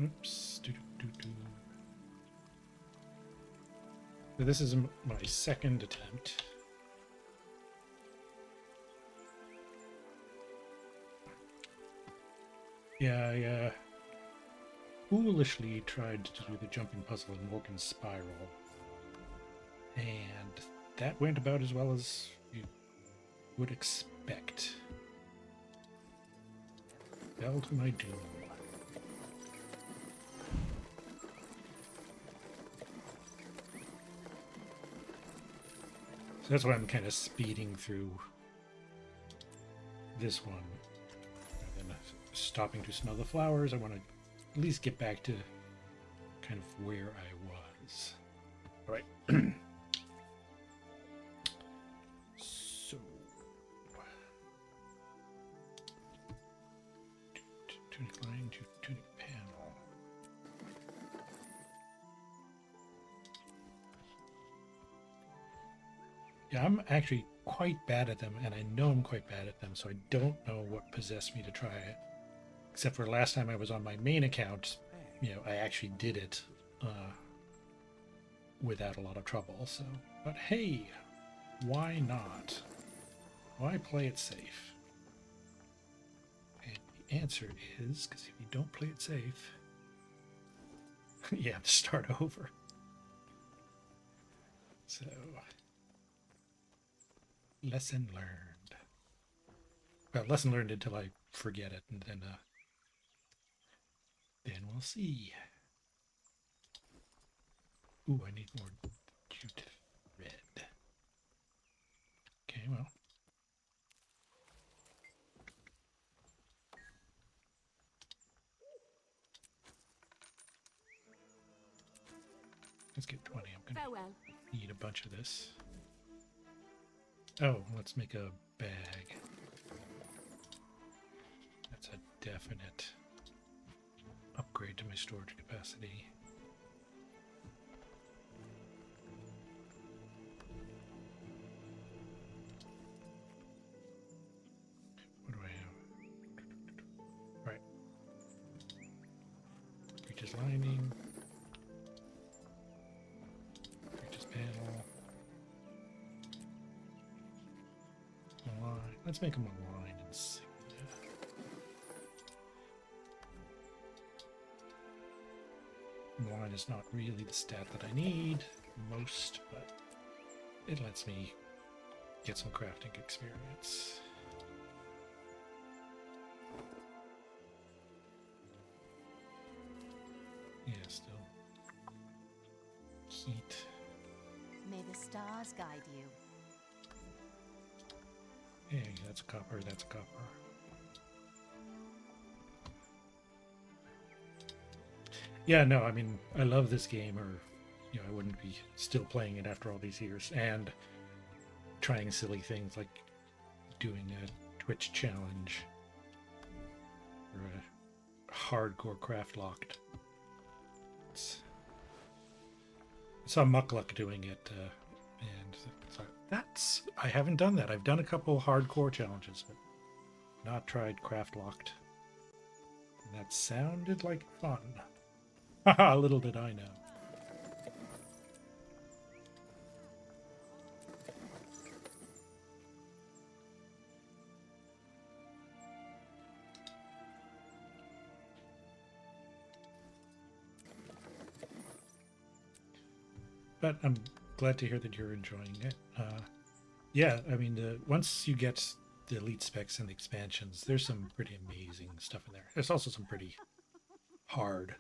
Oops. So this is my second attempt. Yeah, I foolishly tried to do the jumping puzzle in Morgan's Spiral. And that went about as well as you would expect. Fell to my doom. So that's why I'm kind of speeding through this one. And then stopping to smell the flowers. I want to at least get back to kind of where I was. All right. So, tunic line to tunic panel. Yeah, I'm actually quite bad at them, and I know I'm quite bad at them, so I don't know what possessed me to try it. Except for last time I was on my main account, I actually did it without a lot of trouble. So, but hey, why not? Why play it safe? And the answer is because if you don't play it safe, you have to start over. So, lesson learned. Well, lesson learned until I forget it, and then we'll see. Ooh, I need more jute red. Okay, well. Let's get 20. I'm going to need a bunch of this. Oh, let's make a bag. That's a definite upgrade to my storage capacity. What do I have? Right. Breeches lining. Breeches panel. Align. Let's make them align insignia. Align is not really the stat that I need most, but it lets me get some crafting experience. Yeah, still. Heat. May the stars guide you. Yeah, that's copper, that's copper. Yeah, no, I mean, I love this game, or, I wouldn't be still playing it after all these years, and trying silly things like doing a Twitch challenge, or a hardcore Craftlocked. I saw Mukluk doing it, and so I haven't done that. I've done a couple hardcore challenges, but not tried Craftlocked. And that sounded like fun. Haha, little did I know. But I'm glad to hear that you're enjoying it. Yeah, I mean, once you get the elite specs and the expansions, there's some pretty amazing stuff in there. There's also some pretty hard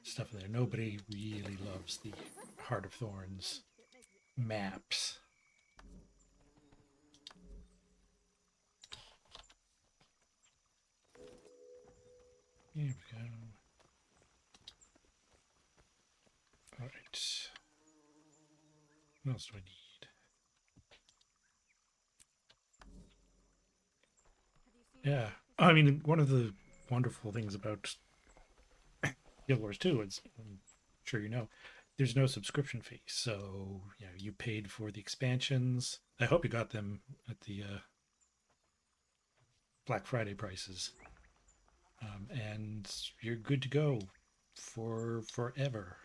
stuff in there. Nobody really loves the Heart of Thorns maps. Here we go. All right. What else do I need? Yeah, I mean, one of the wonderful things about GuildWars 2 is, I'm sure you know, there's no subscription fee. So, you paid for the expansions. I hope you got them at the Black Friday prices. and you're good to go for forever.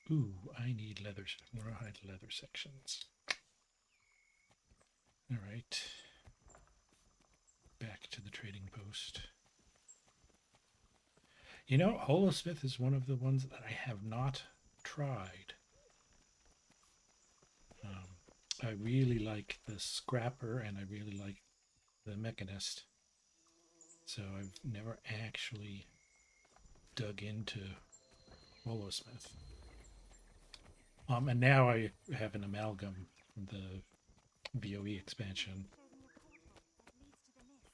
Ooh, I need rawhide leather sections. All right. Back to the trading post. You know, Holosmith is one of the ones that I have not tried. I really like the Scrapper and I really like the Mechanist. So I've never actually dug into Holosmith. And now I have an amalgam from the VOE expansion.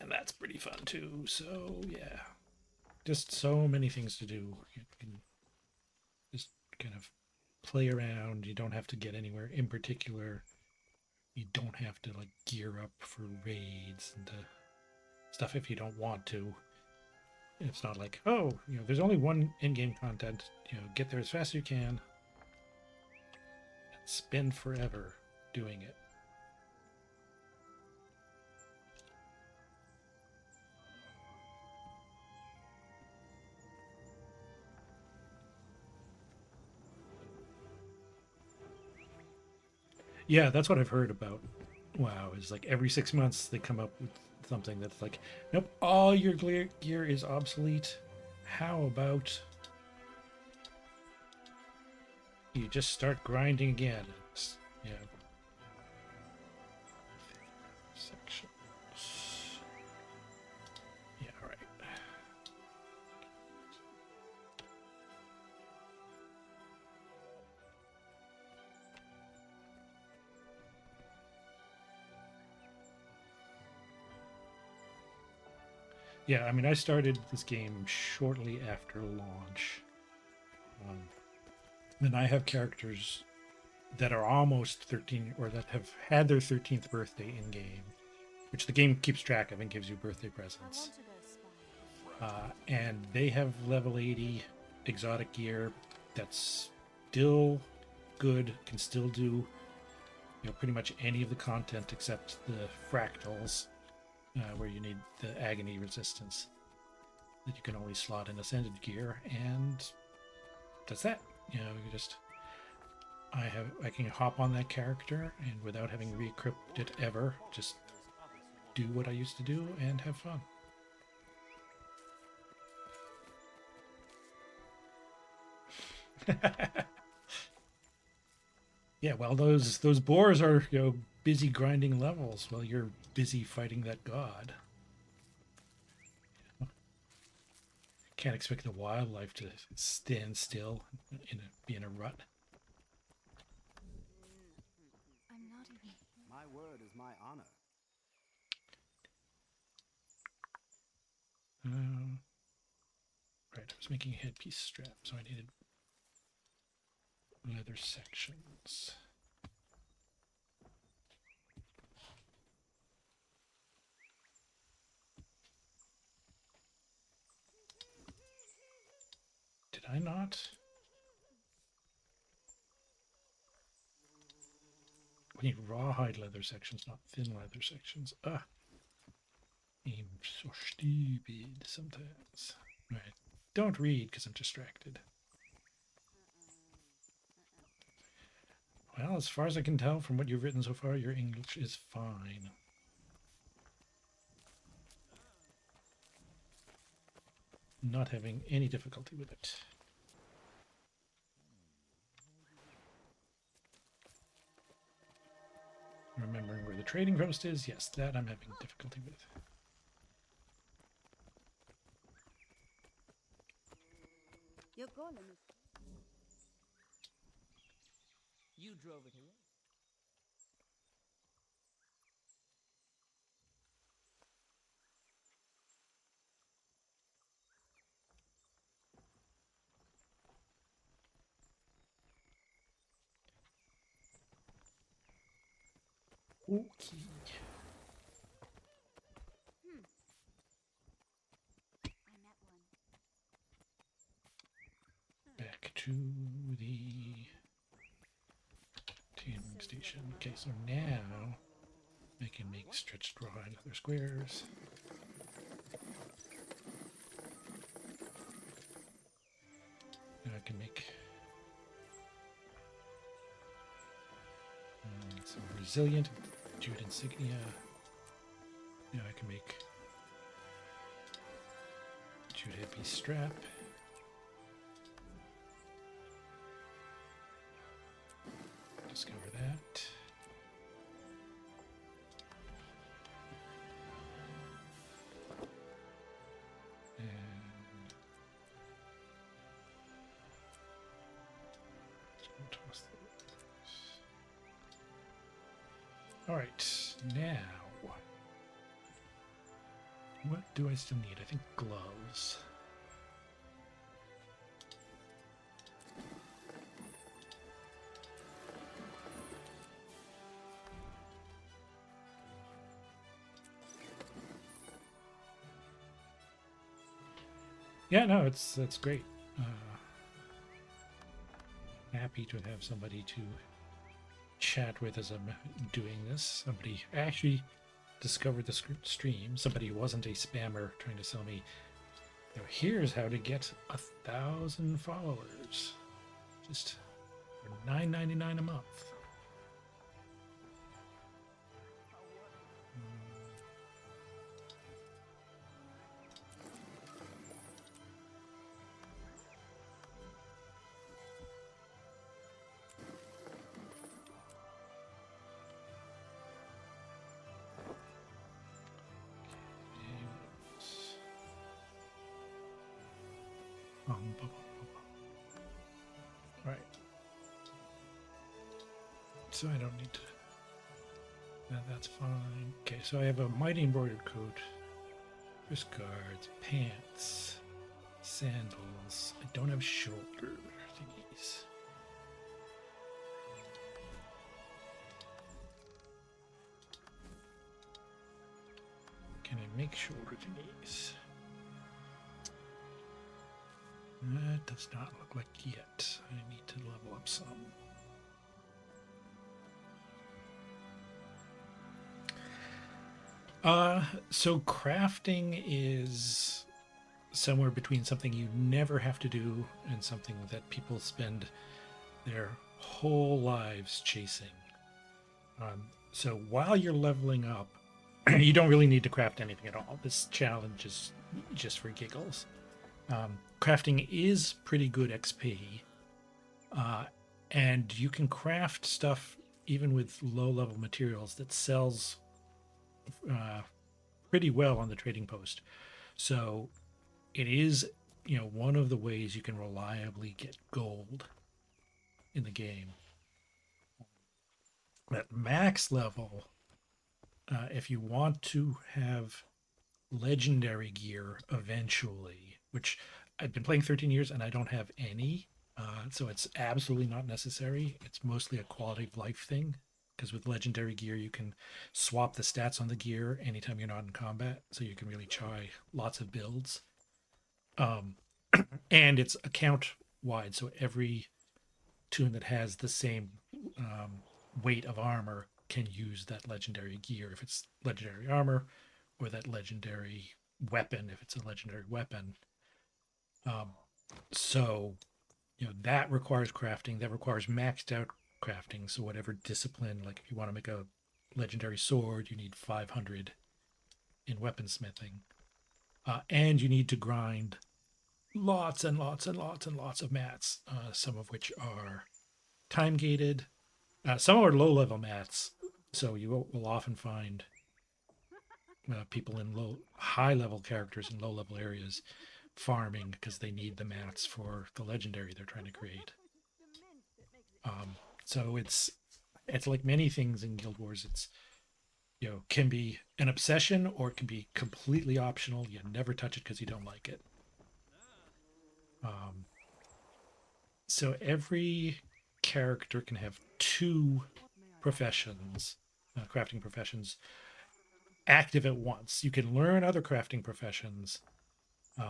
And that's pretty fun too. So yeah, just so many things to do. You can just kind of play around. You don't have to get anywhere in particular. You don't have to like gear up for raids and stuff if you don't want to. It's not like, oh, there's only one in-game content. Get there as fast as you can and spend forever doing it. Yeah, that's what I've heard about WoW, is like every 6 months they come up with something that's like, nope, all your gear is obsolete. How about you just start grinding again? Yeah. Sections. Yeah, all right. Yeah, I mean, I started this game shortly after launch. And I have characters that are almost 13 or that have had their 13th birthday in game, which the game keeps track of and gives you birthday presents. And they have level 80 exotic gear that's still good, can still do pretty much any of the content except the fractals, where you need the agony resistance that you can only slot in ascended gear, and that's that. You just I can hop on that character and without having re-equipped it ever, just do what I used to do and have fun. Yeah, well, those boars are busy grinding levels while you're busy fighting that god. Can't expect the wildlife to stand still be in a rut. I'm not even. My word is my honor. Right, I was making a headpiece strap, so I needed leather sections. Did I not? We need rawhide leather sections, not thin leather sections. I'm so stupid sometimes. Right. Don't read because I'm distracted. Well, as far as I can tell from what you've written so far, your English is fine. Not having any difficulty with it. Remembering where the trading post is, yes, that I'm having difficulty with. Your golem is. You drove it away. Okay. I met one. Back to the tanning station. Okay, so now I can make stretched raw and other squares. Now I can make some resilient jute insignia. Now I can make jute headpiece strap. Discover that. And toss those. All right, now what do I still need? I think gloves. Yeah, no, it's great. Happy to have somebody to chat with as I'm doing this. Somebody actually discovered the stream. Somebody who wasn't a spammer trying to sell me. You know, here's how to get 1,000 followers, just for $9.99 a month. Right. So I don't need to. That's fine. Okay, so I have a mighty embroidered coat, wrist guards, pants, sandals. I don't have shoulder thingies. Can I make shoulder thingies? That does not look like yet. I need to level up some. So crafting is somewhere between something you never have to do and something that people spend their whole lives chasing. So while you're leveling up, you don't really need to craft anything at all. This challenge is just for giggles. Crafting is pretty good XP, and you can craft stuff even with low-level materials that sells pretty well on the trading post. So it is, you know, one of the ways you can reliably get gold in the game. At max level, if you want to have legendary gear eventually, which I've been playing 13 years and I don't have any, so it's absolutely not necessary. It's mostly a quality of life thing, because with legendary gear you can swap the stats on the gear anytime you're not in combat, so you can really try lots of builds. And it's account wide, so every toon that has the same weight of armor can use that legendary gear if it's legendary armor, or that legendary weapon if it's a legendary weapon. So, you know, that requires crafting. That requires maxed out crafting. So whatever discipline, like if you want to make a legendary sword, you need 500 in weaponsmithing. And you need to grind lots and lots and lots and lots of mats, some of which are time gated. Some are low level mats. So you will often find people in high level characters in low level areas farming because they need the mats for the legendary they're trying to create. So it's like many things in Guild Wars. It's, you know, can be an obsession or it can be completely optional. You never touch it because you don't like it. So every character can have 2 professions, crafting professions, active at once. You can learn other crafting professions,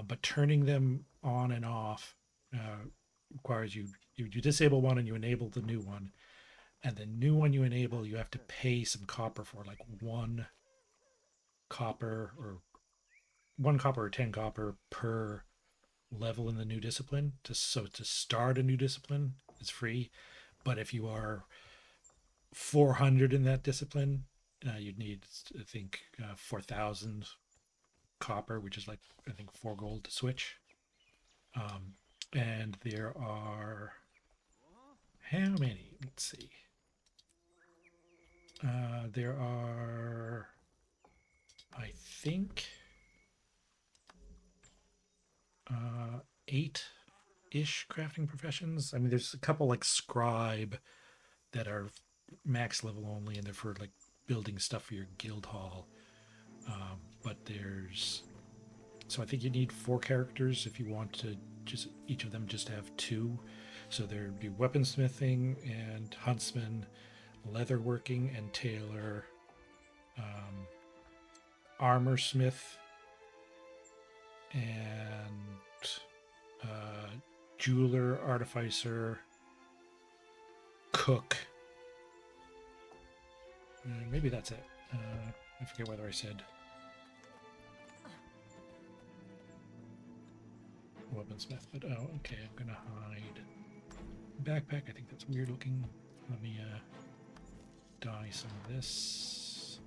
but turning them on and off requires you disable one and you enable the new one. And the new one you enable, you have to pay some copper for, like 1 copper or 10 copper per level in the new discipline. So to start a new discipline is free, but if you are 400 in that discipline, you'd need, I think, 4,000 copper, which is like, I think, 4 gold to switch. And there are, how many? Let's see. There are, I think, 8-ish crafting professions. I mean, there's a couple like scribe that are max level only, and they're for like building stuff for your guild hall. But there's, so I think you need 4 characters if you want to just each of them just have 2. So there'd be weaponsmithing and huntsman, leatherworking and tailor, armor smith, and jeweler, artificer, cook. Maybe that's it. I forget whether I said weaponsmith, but oh, okay. I'm gonna hide backpack. I think that's weird looking. Let me dye some of this.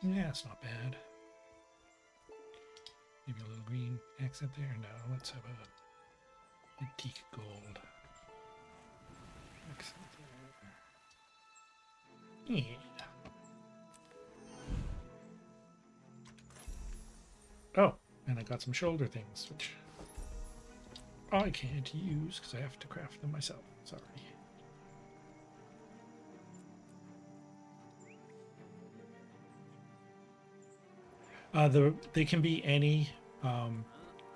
Yeah, it's not bad. Maybe a little green accent there. No, let's have a antique gold accent there. Yeah. Oh, and I got some shoulder things, which I can't use because I have to craft them myself. Sorry. They can be any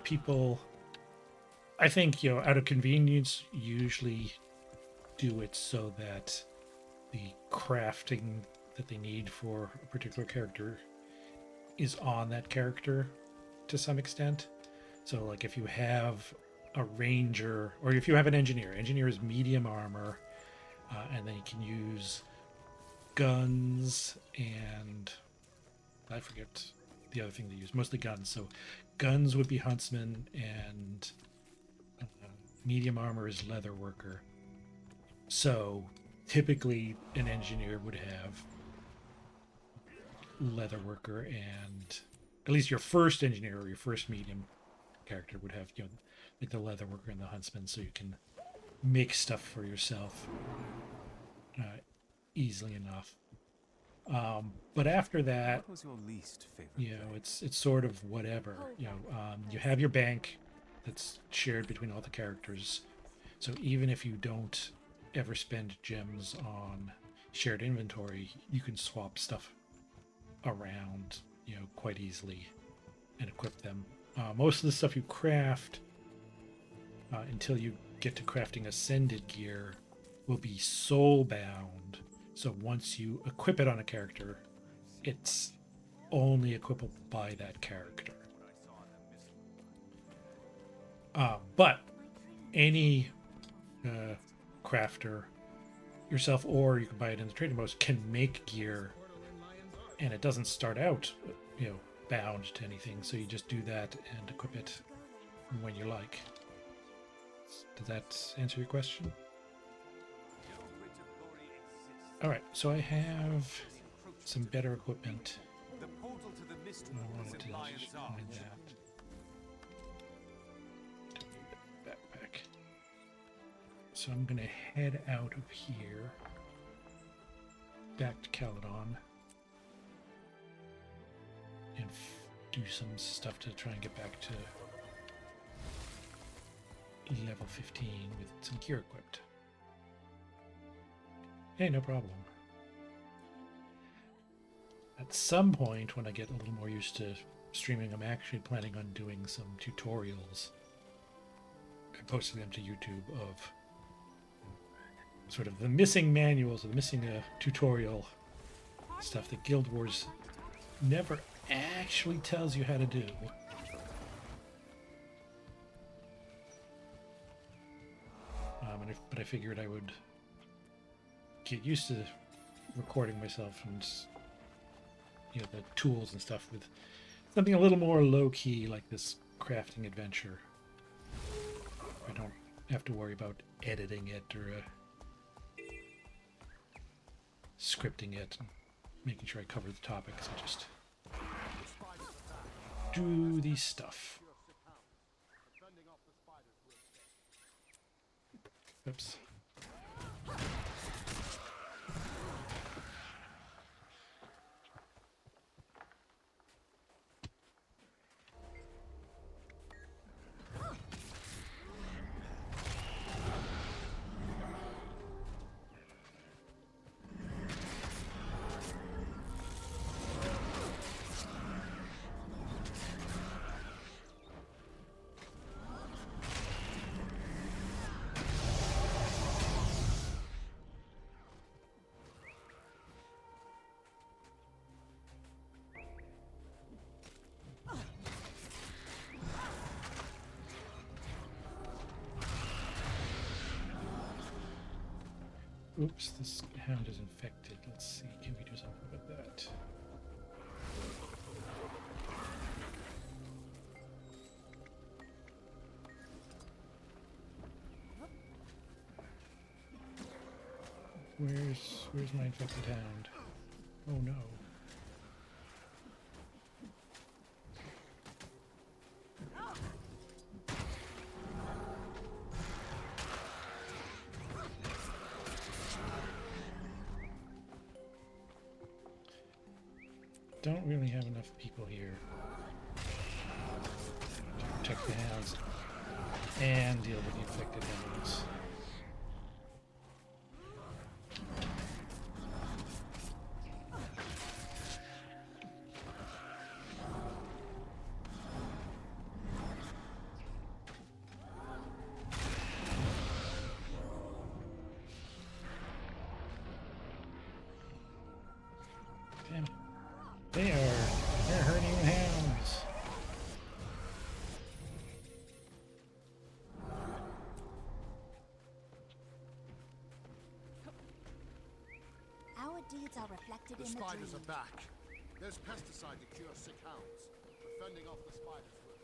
people. I think, out of convenience, usually do it so that the crafting that they need for a particular character is on that character to some extent. So, like, if you have a ranger, or if you have an engineer is medium armor, and then you can use guns and I forget the other thing they use, mostly guns. So guns would be huntsman, and medium armor is leather worker. So typically an engineer would have leather worker, and at least your first engineer or your first medium character would have, like the leather worker and the huntsman, so you can make stuff for yourself easily enough. But after that, What was your least favorite? it's sort of whatever. You have your bank that's shared between all the characters. So even if you don't ever spend gems on shared inventory, you can swap stuff around, quite easily and equip them. Most of the stuff you craft, until you get to crafting ascended gear, will be soul bound. So once you equip it on a character, it's only equipable by that character. But any crafter yourself, or you can buy it in the trading post, can make gear, and it doesn't start out, bound to anything. So you just do that and equip it when you like. Does that answer your question? All right, so I have some better equipment. The portal to the mist I wanted is to in Lion's find Arch. that. Backpack. So I'm gonna head out of here, back to Caledon, and do some stuff to try and get back to level 15 with some gear equipped. Hey, no problem. At some point, when I get a little more used to streaming, I'm actually planning on doing some tutorials and posting them to YouTube of sort of the missing manuals, or the missing tutorial stuff that GuildWars never actually tells you how to do. But I figured I would get used to recording myself and, you know, the tools and stuff with something a little more low-key like this crafting adventure. I don't have to worry about editing it or scripting it and making sure I cover the topics. I just do the stuff. Oops. Oops, this hound is infected. Let's see, can we do something about that? Where's my infected hound? Oh no. Don't really have enough people here to protect the hounds and deal with the infected hounds. Damn it. They're hurting the hounds. Our deeds are reflected The in the spiders dream. are back. There's pesticide to cure sick hounds. We're fending off the spiders with.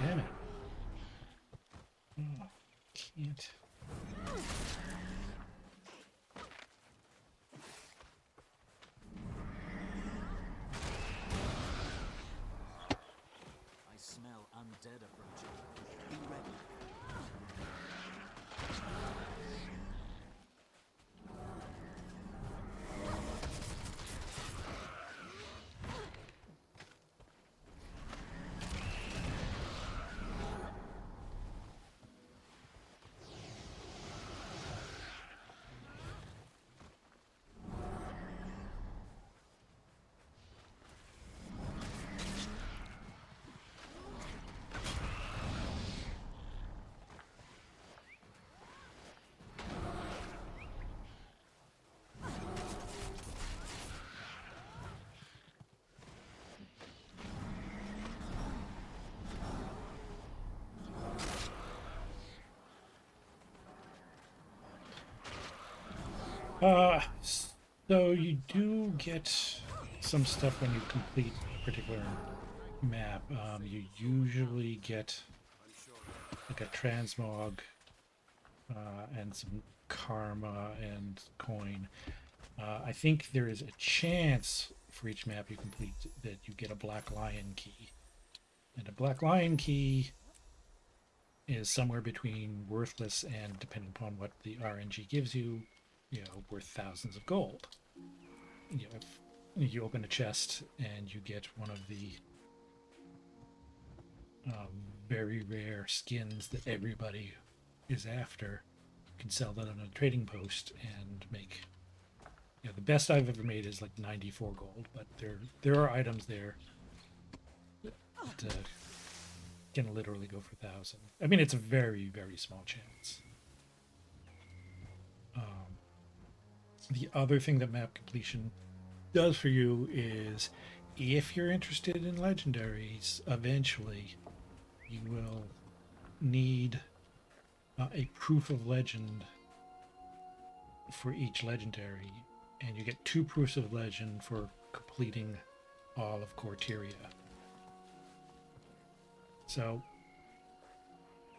Damn it. Oh, can't. I smell undead approaching. Be ready. So you do get some stuff when you complete a particular map. You usually get like a transmog and some karma and coin. I think there is a chance for each map you complete that you get a black lion key. And a black lion key is somewhere between worthless and, depending upon what the RNG gives you, worth thousands of gold. If you open a chest and you get one of the very rare skins that everybody is after. You can sell that on a trading post and make. You know, the best I've ever made is like 94 gold, but there are items there that can literally go for 1,000. I mean, it's a very, very small chance. The other thing that map completion does for you is, if you're interested in legendaries, eventually you will need a proof of legend for each legendary, and you get 2 proofs of legend for completing all of Corteria. So,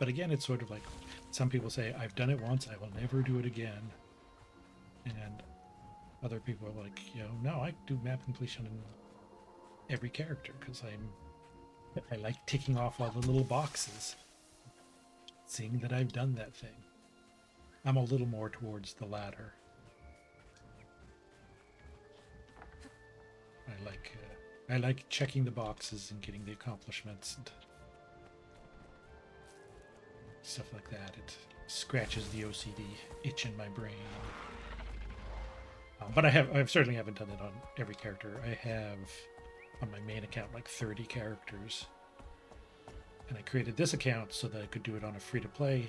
but again, it's sort of like, some people say, I've done it once, I will never do it again. And other people are like, you know, no, I do map completion in every character because I like ticking off all the little boxes, seeing that I've done that thing. I'm a little more towards the latter. I like checking the boxes and getting the accomplishments and stuff like that. It scratches the OCD itch in my brain. But I certainly haven't done it on every character. I have on my main account like 30 characters, and I created this account so that I could do it on a free-to-play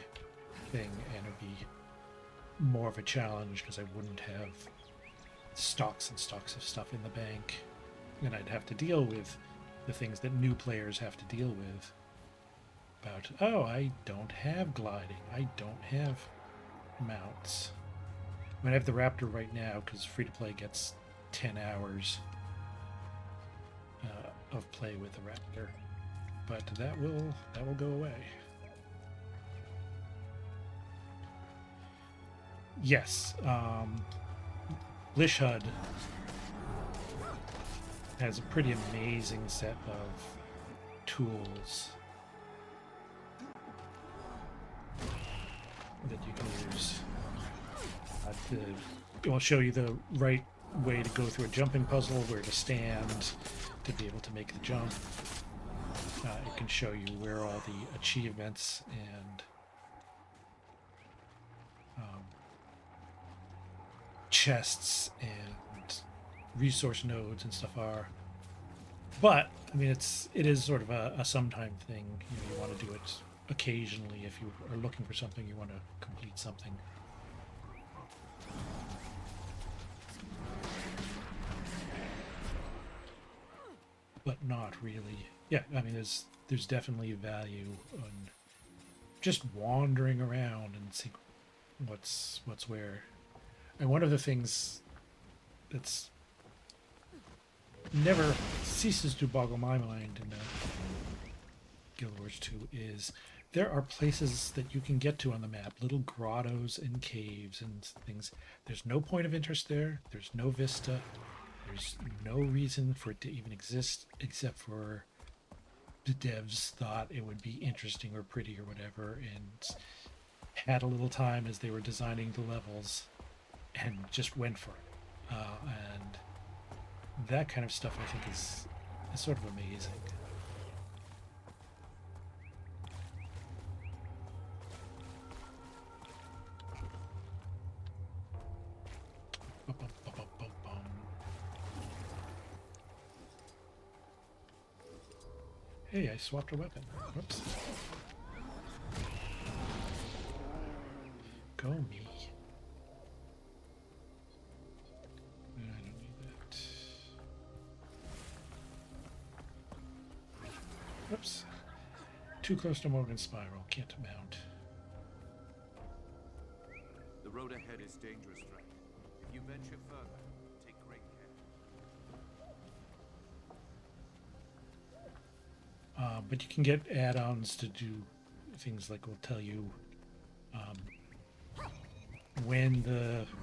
thing, and it'd be more of a challenge because I wouldn't have stocks and stocks of stuff in the bank, and I'd have to deal with the things that new players have to deal with. About, oh, I don't have gliding, I don't have mounts. I mean, I have the Raptor right now because free-to-play gets 10 hours of play with the Raptor, but that will go away. Yes, Lishud has a pretty amazing set of tools that you can use. I'll show you the right way to go through a jumping puzzle, where to stand to be able to make the jump. It can show you where all the achievements and chests and resource nodes and stuff are. But I mean, it is sort of a sometime thing. You know, you want to do it occasionally if you are looking for something, you want to complete something. But not really. Yeah, I mean, there's definitely value on just wandering around and seeing what's where. And one of the things that's never ceases to boggle my mind in Guild Wars 2 is there are places that you can get to on the map, little grottos and caves and things. There's no point of interest there. There's no vista. There's no reason for it to even exist, except for the devs thought it would be interesting or pretty or whatever, and had a little time as they were designing the levels and just went for it. And that kind of stuff, I think, is sort of amazing. Hey, I swapped a weapon. Whoops. Go me. I don't need that. Whoops. Too close to Morgan's Spiral. Can't mount. The road ahead is dangerous, friend. If you venture further, take great care. But you can get add-ons to do things like will tell you when the